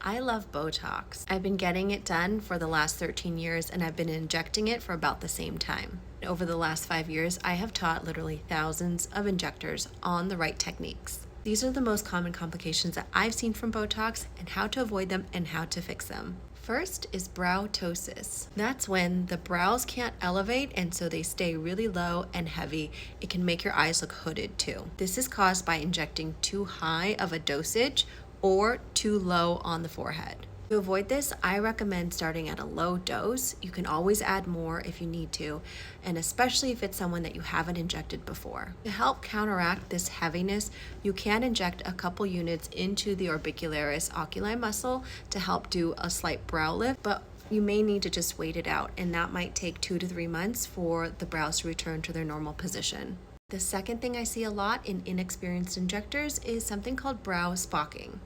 I love Botox. I've been getting it done for the last 13 years and I've been injecting it for about the same time. Over the last 5 years, I have taught literally thousands of injectors on the right techniques. These are the most common complications that I've seen from Botox and how to avoid them and how to fix them. First is brow ptosis. That's when the brows can't elevate and so they stay really low and heavy. It can make your eyes look hooded too. This is caused by injecting too high of a dosage or too low on the forehead. To avoid this, I recommend starting at a low dose. You can always add more if you need to, and especially if it's someone that you haven't injected before. To help counteract this heaviness, you can inject a couple units into the orbicularis oculi muscle to help do a slight brow lift, but you may need to just wait it out, and that might take 2 to 3 months for the brows to return to their normal position. The second thing I see a lot in inexperienced injectors is something called brow spocking.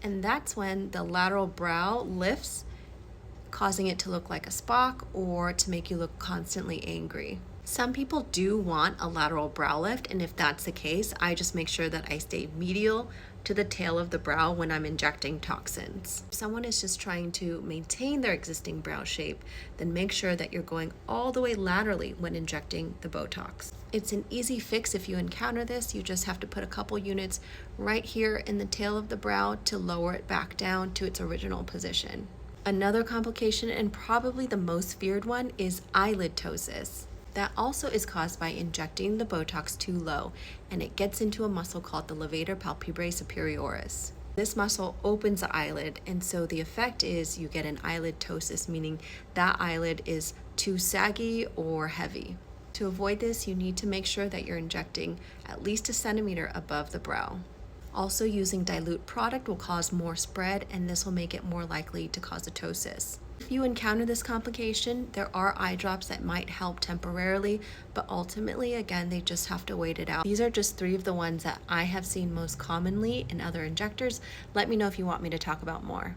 And that's when the lateral brow lifts, causing it to look like a spock or to make you look constantly angry. Some people do want a lateral brow lift, and if that's the case, I just make sure that I stay medial to the tail of the brow when I'm injecting toxins. If someone is just trying to maintain their existing brow shape, then make sure that you're going all the way laterally when injecting the Botox. It's an easy fix if you encounter this. You just have to put a couple units right here in the tail of the brow to lower it back down to its original position. Another complication, and probably the most feared one, is eyelid ptosis. That also is caused by injecting the Botox too low, and it gets into a muscle called the levator palpebrae superioris. This muscle opens the eyelid, and so the effect is you get an eyelid ptosis, meaning that eyelid is too saggy or heavy. To avoid this, you need to make sure that you're injecting at least a centimeter above the brow. Also, using dilute product will cause more spread, and this will make it more likely to cause a ptosis. If you encounter this complication, there are eye drops that might help temporarily, but ultimately, again, they just have to wait it out. These are just 3 of the ones that I have seen most commonly in other injectors. Let me know if you want me to talk about more.